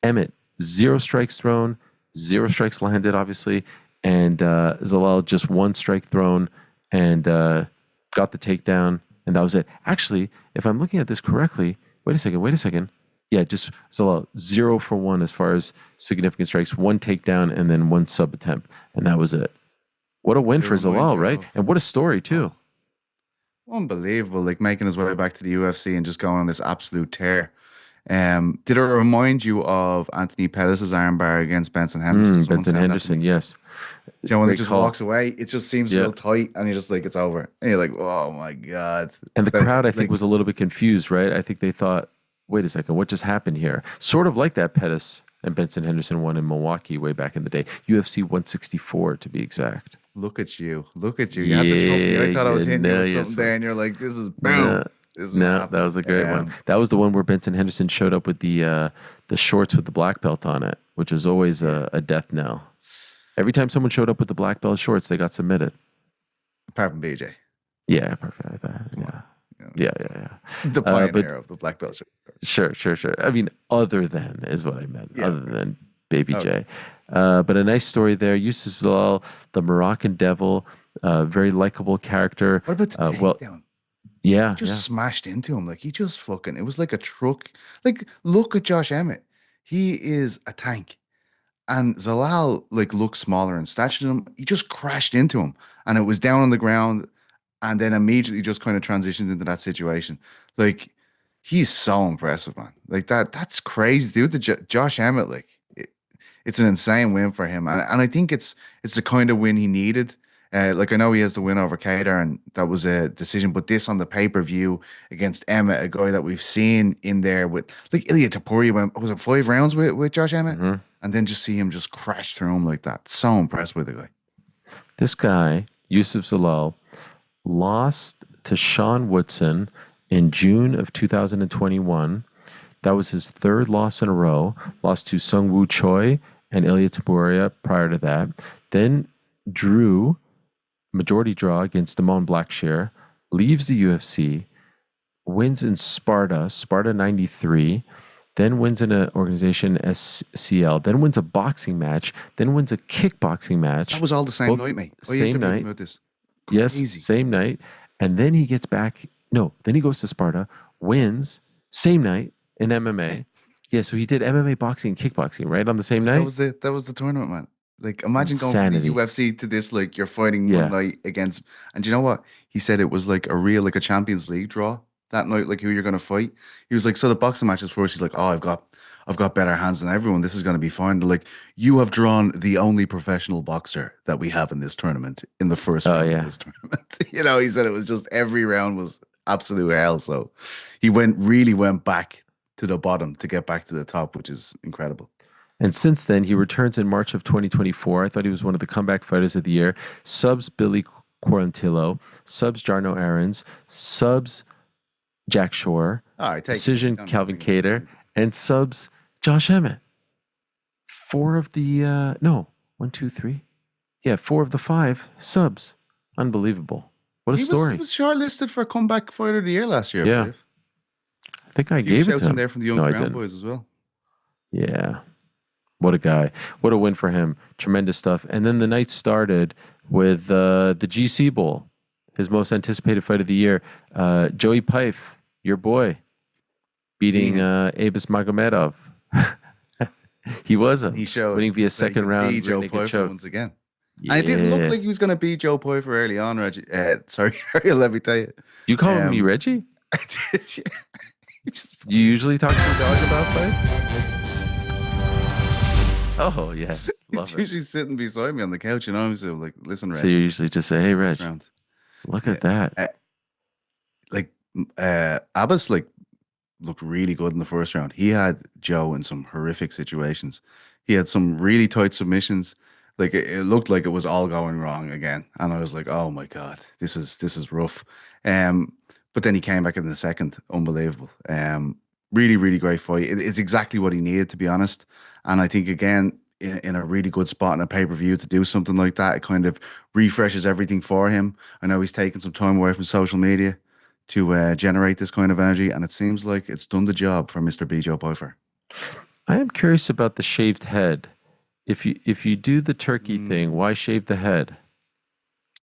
Emmett, 0 strikes thrown, 0 strikes landed, obviously. And Zalal, just 1 strike thrown and got the takedown. And that was it. Actually, if I'm looking at this correctly, wait a second. Yeah, just Zalal, 0 for 1 as far as significant strikes, 1 takedown, and then 1 sub attempt. And that was it. What a win it for reminds Zalal, you right? of And what a story, too. oh, unbelievable. Like making his way back to the UFC and just going on this absolute tear. Did it remind you of Anthony Pettis' armbar against Benson Henderson? Someone Benson said that to Henderson, me. yes. When he Great just call. walks away, it just seems Yeah. real tight, and you're just like, it's over. And you're like, oh my God. And the But crowd, I think, like, was a little bit confused, right? I think they thought, wait a second, what just happened here? Sort of like that Pettis and Benson Henderson won in Milwaukee way back in the day. UFC 164 to be exact. look at you. Look at you. You had to trump me. Yeah, I thought I you was hitting you know with something yourself. there, and you're like, this is No, boom. This is what no, that happened. was a great one. That was the one where Benson Henderson showed up with the shorts with the black belt on it, which is always Yeah. a death knell. Every time someone showed up with the black belt shorts, they got submitted. Apart from BJ. Yeah, perfect. Like that. Come Yeah. on. You know, Yeah, yeah, yeah. the But pioneer of the black belt shirt. sure, sure, sure. I mean, other than is what I meant. Yeah. Other than Baby Okay. J. But a nice story there. Yusuf Zalal, the Moroccan devil, very likable character. What about the Well, takedown? He yeah, just yeah. smashed into him. Like he just fucking, it was like a truck. Like, look at Josh Emmett. He is a tank. And Zalal like looked smaller in stature than him. He just crashed into him. And it was down on the ground. And then immediately just kind of transitioned into that situation. Like, he's so impressive, man. Like that's crazy, dude. Josh Emmett, like it's an insane win for him. And I think it's the kind of win he needed. Like I know he has the win over Kadar, and that was a decision. But this on the pay-per-view against Emmett, a guy that we've seen in there with like Ilya Taporia went, was it 5 rounds with Josh Emmett? hmm And then just see him just crash through him like that. So impressed with the guy. This guy, Yusuf Zalal, lost to Sean Woodson in June of 2021. That was his third loss in a row. Lost to Sung Woo Choi and Ilya Taburia prior to that. Then drew majority draw against Damon Blackshear, leaves the UFC, wins in Sparta 93, then wins in an organization SCL, then wins a boxing match, then wins a kickboxing match. That was all the same night, mate. Same night. About this. Yes, Crazy. same night. And then he gets back. No, then he goes to Sparta, wins, same night in MMA. Yeah, so he did MMA, boxing, kickboxing, right on the same night. That was the tournament, man. Like, imagine Insanity. going from the UFC to this, like, you're fighting Yeah. one night against, and do you know what? He said it was like a Champions League draw that night, like who you're gonna fight. He was like, so the boxing matches first, he's like, oh, I've got better hands than everyone. This is gonna be fine. They're like, you have drawn the only professional boxer that we have in this tournament in the first round of this tournament. You know, he said it was just every round was absolute hell. So he really went back to the bottom to get back to the top, which is incredible. And since then, he returns in March of 2024. I thought he was one of the comeback fighters of the year. Subs Billy Quarantillo, subs Jarno Aarons, subs Jack Shore, All right, decision Calvin Kattar, and subs Josh Emmett. 4 of the, 1, 2, 3. Yeah, 4 of the 5 subs. Unbelievable. What a story. He was shortlisted for comeback fighter of the year last year. Yeah. I think I gave it to him. There from the young Crown boys as well. Yeah. What a guy. What a win for him. Tremendous stuff. And then the night started with the GC Bowl, his most anticipated fight of the year. Joey Pyfe, your boy, beating Abus Magomedov. He wasn't. He showed winning via second round. Joe Pyfer once again. Yeah. And it didn't look like he was going to beat Joe Pyfer early on, Reggie. Sorry, Ariel, let me tell you. You call me Reggie? I did, yeah. You usually talk to your dog about fights? Oh, yes. He's usually sitting beside me on the couch, and I'm so like, listen, Reg. So you usually just say, hey, Reg, look at that. Abbas, looked really good in the first round. He had Joe in some horrific situations. He had some really tight submissions. Like, it looked like it was all going wrong again. And I was like, oh, my God, this is rough. But then he came back in the second. Unbelievable. Really, really great fight. It's exactly what he needed, to be honest. And I think, again, in a really good spot in a pay-per-view to do something like that, it kind of refreshes everything for him. I know he's taken some time away from social media to generate this kind of energy, and it seems like it's done the job for Mr. B. Joe Pyfer. I am curious about the shaved head. If you do the turkey thing, why shave the head?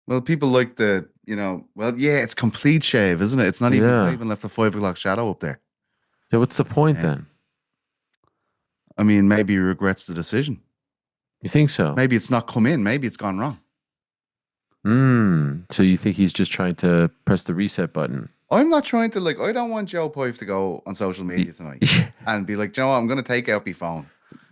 Well, people like it's complete shave, isn't it? It's not even left a 5 o'clock shadow up there. Yeah, what's the point then? I mean, maybe he regrets the decision. You think so? Maybe it's not come in. Maybe it's gone wrong. So you think he's just trying to press the reset button? I'm not trying to, I don't want Joe Pyfe to go on social media tonight and be like, Joe, I'm going to take out my phone.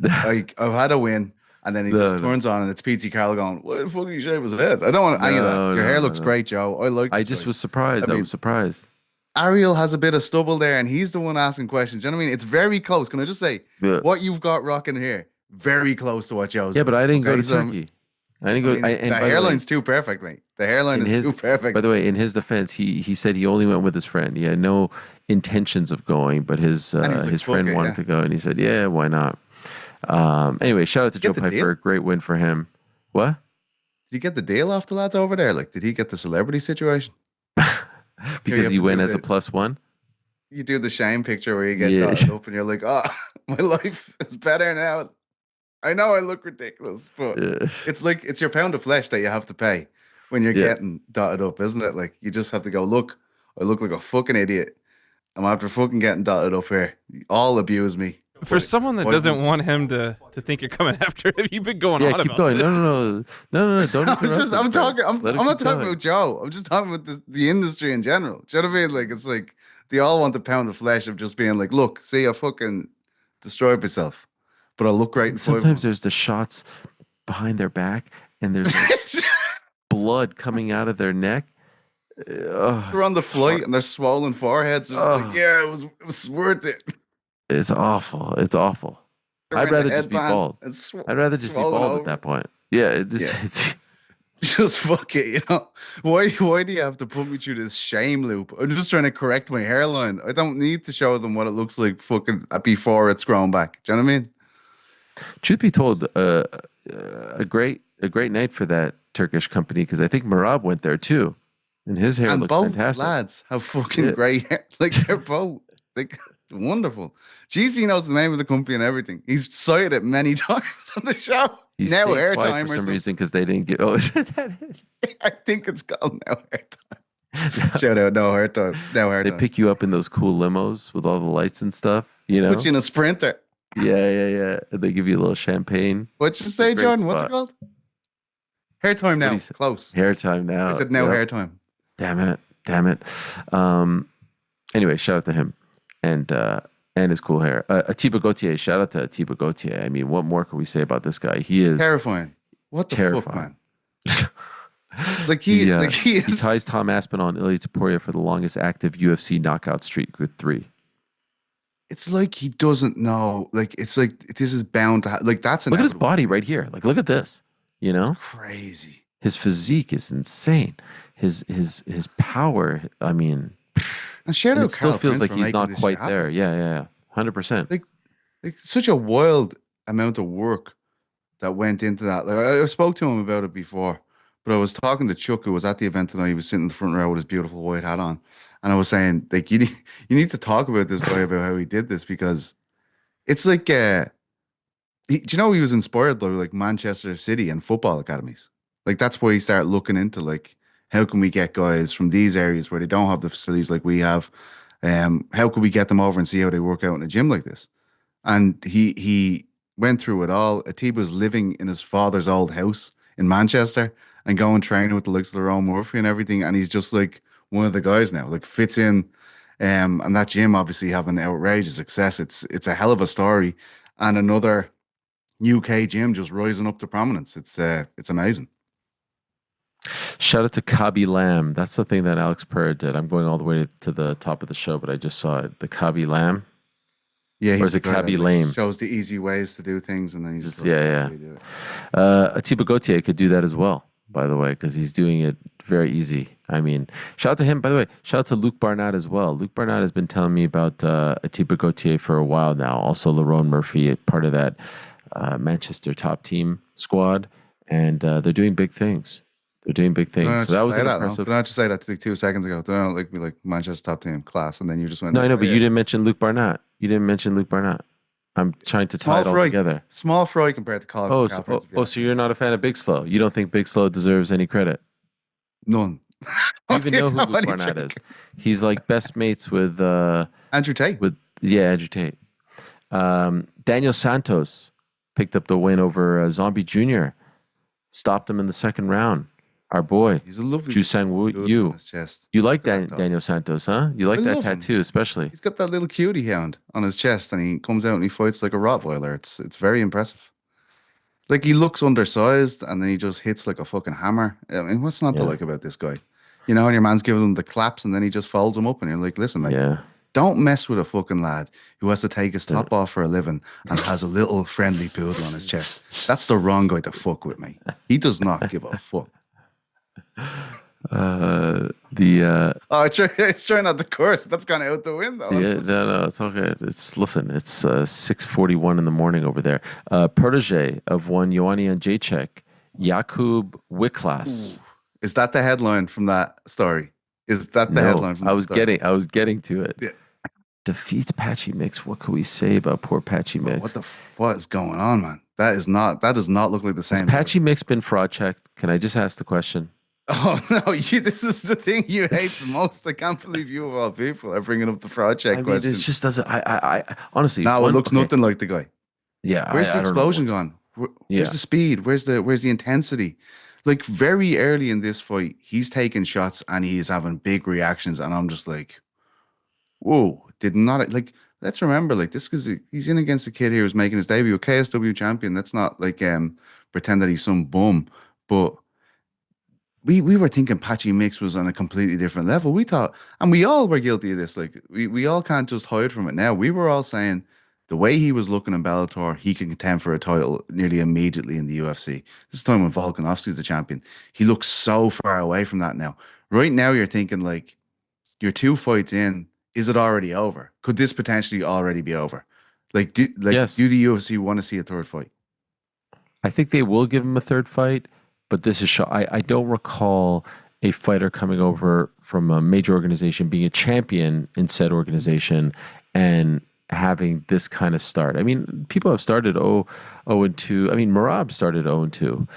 I've had a win. And then he just turns on and it's Petesy Carroll going, what the fuck did you shave his head? I don't want any of that. Your hair looks great, Joe. I just was surprised. I was surprised. Ariel has a bit of stubble there and he's the one asking questions. You know what I mean? It's very close. Can I just say, what you've got rocking here, very close to what Joe's doing. But I didn't go to Turkey. I didn't go. The hairline's too perfect, mate. The hairline is too perfect. By the way, in his defense, he said he only went with his friend. He had no intentions of going, but his friend wanted to go, and he said, "Yeah, why not?" Anyway, shout out to Joe Pyfer. Great win for him. What? Did he get the deal off the lads over there? Did he get the celebrity situation? Because he went as a +1? You do the shame picture where you get dotted up and you're like, oh, my life is better now. I know I look ridiculous, but it's your pound of flesh that you have to pay when you're getting dotted up, isn't it? You just have to go, look, I look like a fucking idiot. I'm after fucking getting dotted up here. All abuse me. For someone that doesn't want him to think you're coming after him, you've been going on keep about going. this. No, don't interrupt I'm not talking about Joe. I'm just talking about the industry in general. Do you know what I mean? It's like they all want the pound of flesh of just being like, look, see, I fucking destroyed myself, but I look great. Sometimes there's the shots behind their back, and there's blood coming out of their neck. They're on the flight and they're swollen foreheads. It was worth it. It's awful. It's awful. I'd rather just be bald. I'd rather just be bald at that point. Yeah, it's Just fuck it, you know. Why do you have to put me through this shame loop? I'm just trying to correct my hairline. I don't need to show them what it looks like fucking before it's grown back. Do you know what I mean? Truth be told, a great night for that Turkish company because I think Merab went there too, and his hair And looks both fantastic. lads have fucking Yeah. great hair. Like they're both like wonderful. GC knows the name of the company and everything. He's cited it many times on the show. He's Now stayed quiet airtime for or some something. reason because they didn't get. Oh, is that it? I think it's called Now Airtime. Shout out No Airtime. Now They Airtime. pick you up in those cool limos with all the lights and stuff. You know. Put you in a Sprinter. Yeah. And they give you a little champagne. What'd you It's a say, great Jordan? What's it spot. called? Hair time now. What do you say? Close. Hair time now. I said now Yep. hair time. Damn it. Anyway, shout out to him and his cool hair. Atiba Gauthier, shout out to Atiba Gauthier. I mean, what more can we say about this guy? He is Terrifying. What the fuck, terrifying. man? Like he He is. ties Tom Aspinall and Ilia Topuria for the longest active UFC knockout streak with 3. It's like he doesn't know. Like it's like this is bound to. Like that's Look at his inevitable. body right here. Like, look at this. You know, Crazy. his physique is insane. His power. I mean, And shout and out it still Carl feels Prince like for he's making not this quite shit happen. there. Yeah. 100%. Like such a wild amount of work that went into that. Like I spoke to him about it before, but I was talking to Chuck, who was at the event tonight. He was sitting in the front row with his beautiful white hat on, and I was saying, like, you need to talk about this guy about how he did this because it's like, do you know he was inspired by like Manchester City and football academies? Like that's why he started looking into like how can we get guys from these areas where they don't have the facilities like we have. How could we get them over and see how they work out in a gym like this? And he went through it all. Atiba was living in his father's old house in Manchester and going training with the likes of Lerone Murphy and everything. And he's just like one of the guys now, like fits in. And that gym obviously having outrageous success. It's a hell of a story. And another UK gym just rising up to prominence. It's amazing. Shout out to Kabi Lamb. That's the thing that Alex Pereira did. I'm going all the way to the top of the show, but I just saw it. The Kabi Lamb. Yeah, Or he's is the it guy that, Kabi like, Lame? shows the easy ways to do things, and then he's just Yeah. do it. Atiba Gauthier could do that as well, by the way, because he's doing it very easy. I mean, shout out to him. By the way, shout out to Luke Barnett as well. Luke Barnett has been telling me about Atiba Gauthier for a while now. Also, Lerone Murphy, part of that Manchester top team squad, and they're doing big things. They're doing big things. So that was an impressive. Did I just say that like 2 seconds ago? Did I not like be like Manchester top team class, and then you just went? No, I know, "Oh, but yeah." you didn't mention Luke Barnett. You didn't mention Luke Barnett. I'm trying to tie it all together. Small fry compared to Colin. Oh, so you're not a fan of Big Slow. You don't think Big Slow deserves any credit? None. Do you even know who Luke Barnett is? He's like best mates with Andrew Tate. Andrew Tate. Daniel Santos picked up the win over Zombie Jr. Stopped him in the second round. Our boy. He's a lovely. Ju Sang Woo. on his chest. You like Look at that Daniel Santos, huh? You like I that love him. tattoo, especially. He's got that little cutie hound on his chest, and he comes out and he fights like a Rottweiler. It's very impressive. Like he looks undersized, and then he just hits like a fucking hammer. I mean, what's not to Yeah. like about this guy? You know, and your man's giving him the claps, and then he just folds him up, and you're like, listen, mate, Yeah. don't mess with a fucking lad who has to take his top off for a living and has a little friendly poodle on his chest. That's the wrong guy to fuck with, me. He does not give a fuck. Oh, It's trying not to curse. That's gone out the window. yeah, no, it's okay. It's 6:41 in the morning over there. Protege of one Ioanni Jacek, Jakub Wiklas. Is that the headline from that story? Is that the headline from I that was story? getting to it. Yeah. Defeats Patchy Mix. What can we say about poor Patchy Mix? What is going on, man? That does not look like the Has same. Patchy Mix been fraud checked? Can I just ask the question? Oh no, this is the thing you hate the most. I can't believe you of all people are bringing up the fraud check question. It just doesn't. I honestly. No, it looks nothing like the guy. Yeah. Where's the I don't know explosion what's- gone? Where's the speed? Where's the intensity? Like very early in this fight, he's taking shots and he's having big reactions, and I'm just like, whoa! Did not like. Let's remember, like this because he's in against a kid here who's making his debut, a KSW champion. Let's not like pretend that he's some bum, but. We were thinking Patchy Mix was on a completely different level. We thought, and we all were guilty of this. Like we all can't just hide from it now. We were all saying the way he was looking in Bellator, he can contend for a title nearly immediately in the UFC. This time when Volkanovski's the champion, he looks so far away from that now. Right now, you're thinking like, you're 2 fights in. Is it already over? Could this potentially already be over? Yes. Do the UFC want to see a third fight? I think they will give him a third fight, but this is I don't recall a fighter coming over from a major organization being a champion in said organization and having this kind of start. I mean, people have started 0-2. I mean, Merab started 0-2,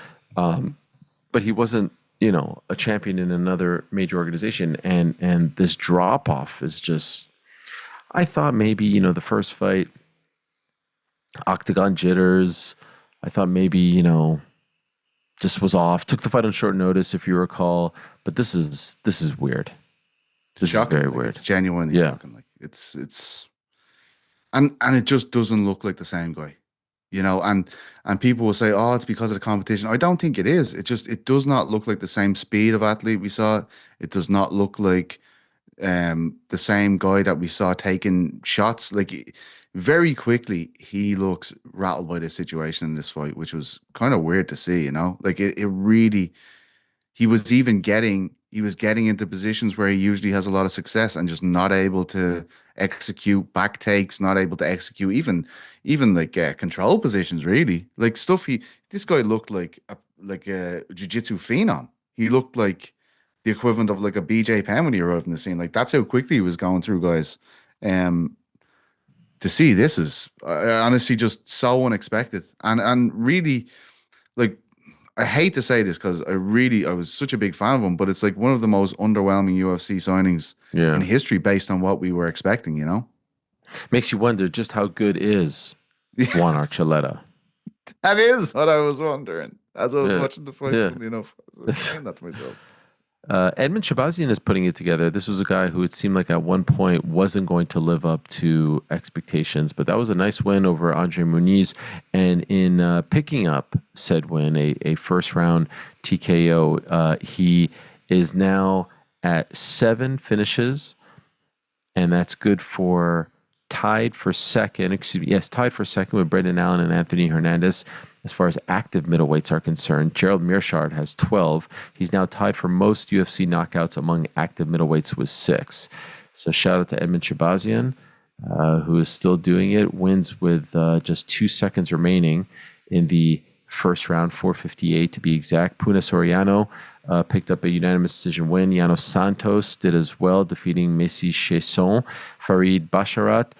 but he wasn't, a champion in another major organization. And this drop off is just. I thought maybe the first fight, octagon jitters. I thought maybe just was off. Took the fight on short notice, if you recall. But this is weird. This Shocking. is very weird. It's genuinely shocking. Like it's and it just doesn't look like the same guy. And people will say, "Oh, it's because of the competition." I don't think it is. It does not look like the same speed of athlete we saw. It does not look like the same guy that we saw taking shots. Like very quickly, he looks rattled by this situation in this fight, which was kind of weird to see. Like it really. He was getting into positions where he usually has a lot of success and just not able to execute back takes, not able to execute even like control positions, really. Like stuff this guy looked like a jiu-jitsu phenom. He looked like the equivalent of like a BJ Penn when he arrived in the scene. Like that's how quickly he was going through guys. To see this is honestly just so unexpected and really like. I hate to say this because I was such a big fan of him, but it's like one of the most underwhelming UFC signings in history based on what we were expecting, Makes you wonder just how good is Juan Archuleta. That is what I was wondering as I was watching the fight. I was saying that to myself. Edmund Shabazian is putting it together. This was a guy who it seemed like at one point wasn't going to live up to expectations, but that was a nice win over Andre Muniz. And in picking up said win, a first round TKO, he is now at 7 finishes, and that's good for tied for second with Brendan Allen and Anthony Hernandez. As far as active middleweights are concerned, Gerald Mearshart has 12. He's now tied for most UFC knockouts among active middleweights with 6. So shout out to Edmund Shabazian, who is still doing it. Wins with just 2 seconds remaining in the first round, 4:58 to be exact. Puna Soriano picked up a unanimous decision win. Llanos Santos did as well, defeating Messi Chesson. Farid Basharat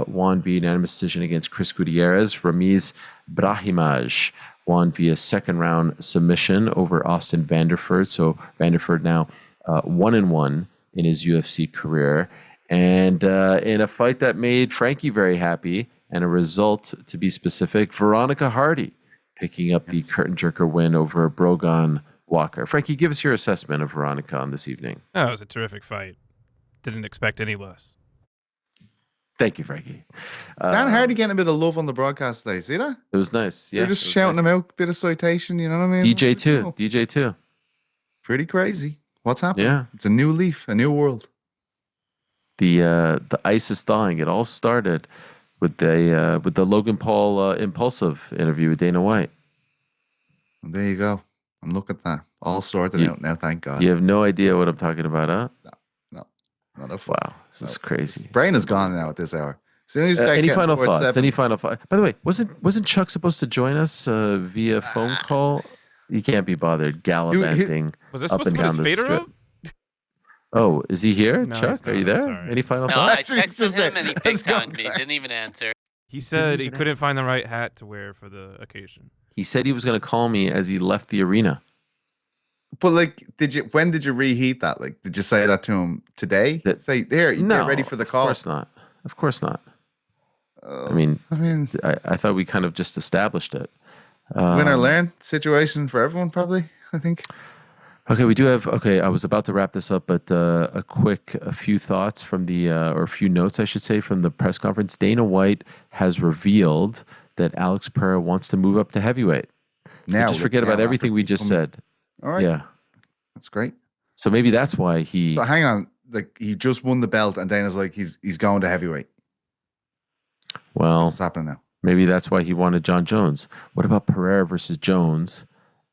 won via unanimous decision against Chris Gutierrez. Ramiz Brahimaj won via second round submission over Austin Vanderford. So Vanderford now 1-1 in his UFC career. And in a fight that made Frankie very happy, and a result to be specific, Veronica Hardy picking up the curtain jerker win over Brogan Walker. Frankie, give us your assessment of Veronica on this evening. Oh, it was a terrific fight. Didn't expect any less. Thank you, Frankie. Dan Hardy getting a bit of love on the broadcast today. See that? It was nice. Yeah, you're just shouting him out, bit of citation. You know what I mean? DJ too. Pretty crazy. What's happening? Yeah, it's a new leaf, a new world. The ice is thawing. It all started with the Logan Paul impulsive interview with Dana White. And there you go. And look at that, all sorted out now. Thank God. You have no idea what I'm talking about, huh? No, not a wow. This is crazy. His brain is gone now at this hour. Any final thoughts? Any final thoughts? By the way, wasn't Chuck supposed to join us via phone call? He can't be bothered gallivanting up and down the strip. Oh, is he here? No, Chuck, are you there? Sorry. Any final No, thoughts? I texted him and he big-timed me. Didn't even answer. He said he couldn't find the right hat to wear for the occasion. He said he was going to call me as he left the arena. But like, when did you reheat that? Like, did you say that to him today? Say, there, get ready for the call. Of course not. I mean, I thought we kind of just established it. Win or learn situation for everyone, probably, I think. Okay, we do have. Okay, I was about to wrap this up, but a few thoughts from or a few notes, I should say, from the press conference. Dana White has revealed that Alex Pereira wants to move up to heavyweight. Now, so just forget about everything we just said. All right. Yeah, that's great. So maybe that's why he. But hang on, like he just won the belt, and Dana's like he's going to heavyweight. Well, What's happening now? maybe that's why he wanted Jon Jones. What about Pereira versus Jones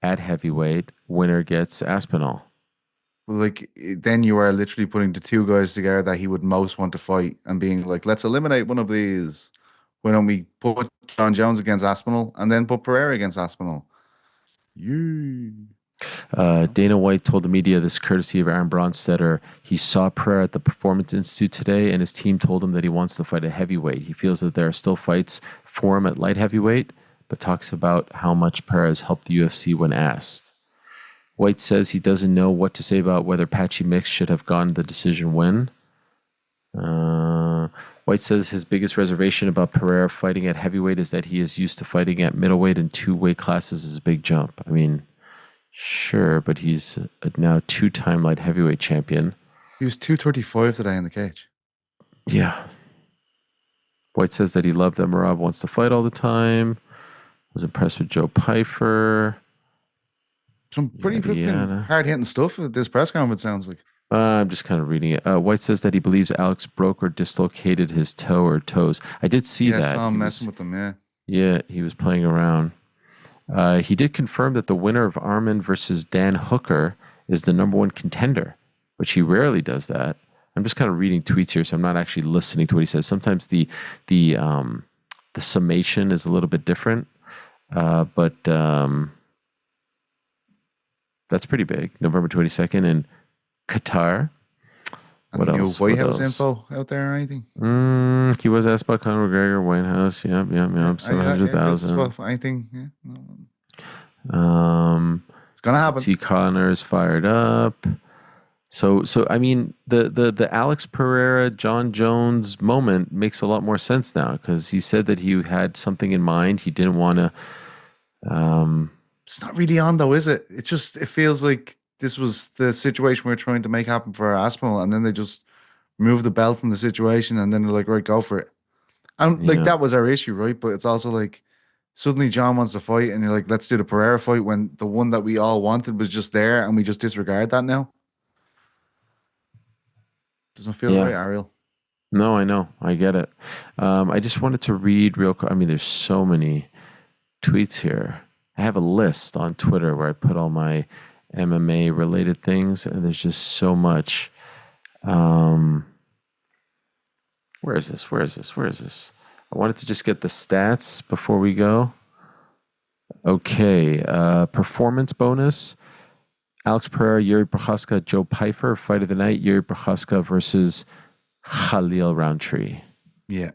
at heavyweight? Winner gets Aspinall. Well, like then you are literally putting the two guys together that he would most want to fight and being like, let's eliminate one of these. Why don't we put Jon Jones against Aspinall and then put Pereira against Aspinall? You. Dana White told the media this courtesy of Aaron Bronstetter. He saw Pereira at the Performance Institute today, and his team told him that he wants to fight at heavyweight. He feels that there are still fights for him at light heavyweight, but talks about how much Pereira has helped the UFC when asked. White says he doesn't know what to say about whether Patchy Mix should have gotten the decision win. White says his biggest reservation about Pereira fighting at heavyweight is that he is used to fighting at middleweight, and 2 weight classes is a big jump. I mean, sure, but he's a now 2-time light heavyweight champion. He was 235 today in the cage. Yeah. White says that he loved that Merab wants to fight all the time. Was impressed with Joe Pyfer. Some pretty hard hitting stuff at this press conference, sounds like. I'm just kind of reading it. White says that he believes Alex broke or dislocated his toe or toes. I did see that. Yeah, I saw him messing with them, yeah. Yeah, he was playing around. He did confirm that the winner of Arman versus Dan Hooker is the #1 contender, which he rarely does that. I'm just kind of reading tweets here, so I'm not actually listening to what he says. Sometimes the summation is a little bit different, but that's pretty big. November 22nd in Qatar. What else? White House info out there or anything? He was asked about Conor McGregor, White House. Yep. 700,000. Anything? Yeah. It's gonna happen. See, Conor is fired up. So I mean, the Alex Pereira, Jon Jones moment makes a lot more sense now because he said that he had something in mind. He didn't want to. It's not really on though, is it? It feels like this was the situation we are trying to make happen for Aspinall, and then they just remove the belt from the situation, and then they're like, right, go for it. And like that was our issue, right? But it's also like suddenly Jon wants to fight, and you're like, let's do the Pereira fight when the one that we all wanted was just there, and we just disregard that now. Doesn't feel right, Ariel. No, I know. I get it. I just wanted to read real quick. I mean, there's so many tweets here. I have a list on Twitter where I put all my MMA related things, and there's just so much. Where is this? I wanted to just get the stats before we go. Okay. Performance bonus. Alex Pereira, Jiří Procházka, Joe Pyfer, fight of the night. Jiří Procházka versus Khalil Rountree. Yeah,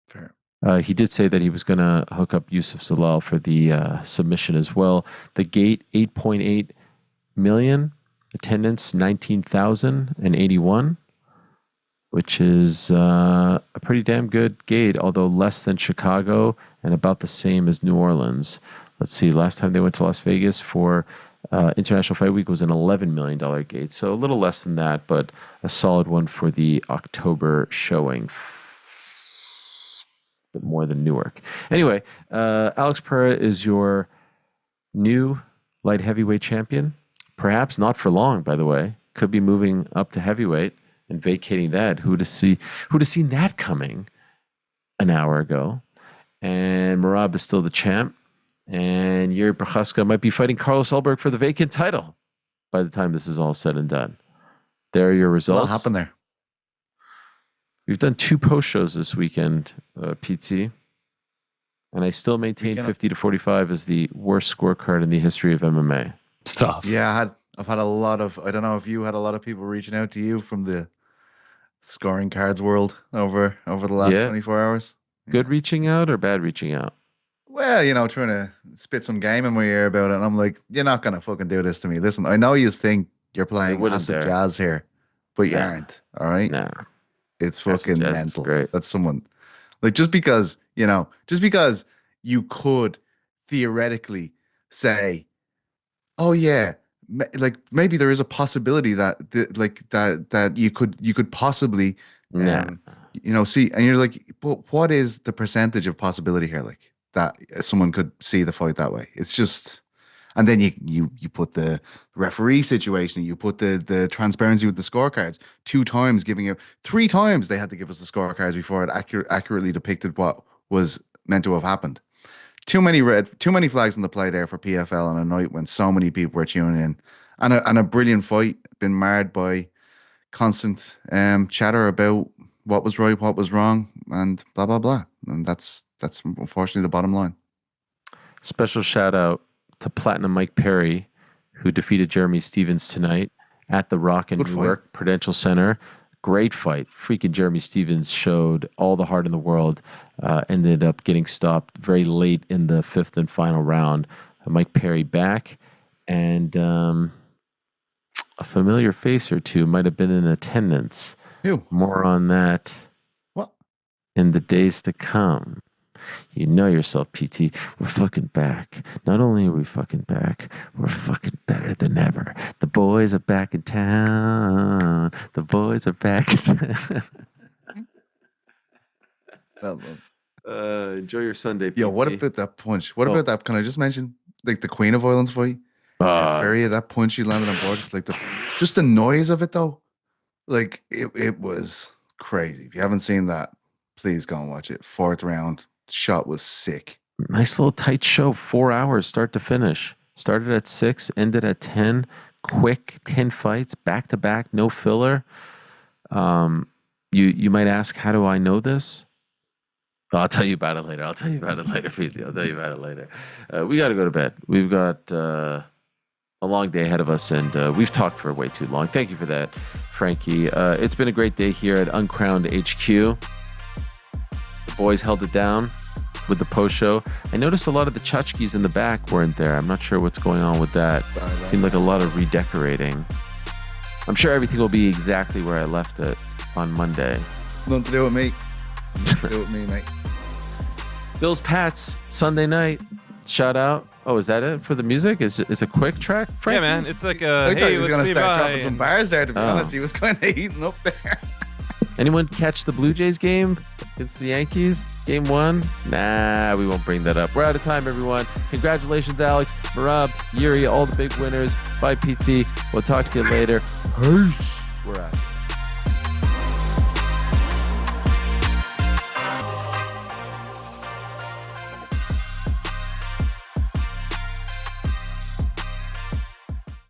fair. He did say that he was going to hook up Youssef Zalal for the submission as well. The gate, 8.8 million. Attendance, 19,081, which is a pretty damn good gate, although less than Chicago and about the same as New Orleans. Let's see, last time they went to Las Vegas for International Fight Week was an $11 million gate. So a little less than that, but a solid one for the October showing. Bit more than Newark. Anyway, Alex Pereira is your new light heavyweight champion. Perhaps not for long, by the way. Could be moving up to heavyweight and vacating that. Who'd have seen that coming an hour ago? And Merab is still the champ. And Jiří Procházka might be fighting Carlos Ulberg for the vacant title by the time this is all said and done. There are your results. What happened there? We've done 2 post shows this weekend, PT, and I still maintain 50-45 as the worst scorecard in the history of MMA. It's tough. Yeah, I've had a lot of. I don't know if you had a lot of people reaching out to you from the scoring cards world over the last 24 hours. Good reaching out or bad reaching out? Well, trying to spit some game in my ear about it, and I'm like, you're not gonna fucking do this to me. Listen, I know you think you're playing acid jazz here, but you aren't. All right. Nah. It's fucking mental. Great. That's someone like just because you could theoretically say, oh yeah, like maybe there is a possibility that you could possibly see, and you're like, but what is the percentage of possibility here, like that someone could see the fight that way? It's just. And then you put the referee situation, you put the transparency with the scorecards. 2 times 3 times they had to give us the scorecards before it accurately depicted what was meant to have happened. Too many flags in the play there for PFL on a night when so many people were tuning in, and a brilliant fight been marred by constant chatter about what was right, what was wrong, and blah blah blah. And that's unfortunately the bottom line. Special shout out to Platinum Mike Perry, who defeated Jeremy Stevens tonight at the Rock in Newark Prudential Center. Great fight. Freaking Jeremy Stevens showed all the heart in the world. Ended up getting stopped very late in the 5th and final round. Mike Perry back, and a familiar face or two might have been in attendance. Who? More on that in the days to come. You know yourself, PT. We're fucking back. Not only are we fucking back, we're fucking better than ever. The boys are back in town. The boys are back in town. Well, enjoy your Sunday, PT. yo, what about that punch? What about that? Can I just mention like the Queen of Violence fight? Ferry, that punch he landed on board, just the noise of it though. Like it was crazy. If you haven't seen that, please go and watch it. 4th round. Shot was sick. Nice little tight show. 4 hours start to finish. Started at 6, ended at 10. Quick 10 fights, back to back, no filler. You might ask, how do I know this? I'll tell you about it later. PT. I'll tell you about it later. We got to go to bed. We've got a long day ahead of us, and we've talked for way too long. Thank you for that, Frankie. It's been a great day here at Uncrowned HQ. The boys held it down with the post show. I noticed a lot of the tchotchkes in the back weren't there. I'm not sure what's going on with that. Seemed like a lot of redecorating. I'm sure everything will be exactly where I left it on Monday. Nothing to do with me. Nothing to do with me, mate. Bills Pats Sunday night. Shout out. Oh, is that it for the music? Is a quick track? Frankie? Yeah, man. It's like I thought he was going to start dropping some bars there. To be honest, he was kind of heating up there. Anyone catch the Blue Jays game against the Yankees? Game 1? Nah, we won't bring that up. We're out of time, everyone. Congratulations, Alex, Merab, Jiří, all the big winners. Bye, PT. We'll talk to you later. Peace. We're out.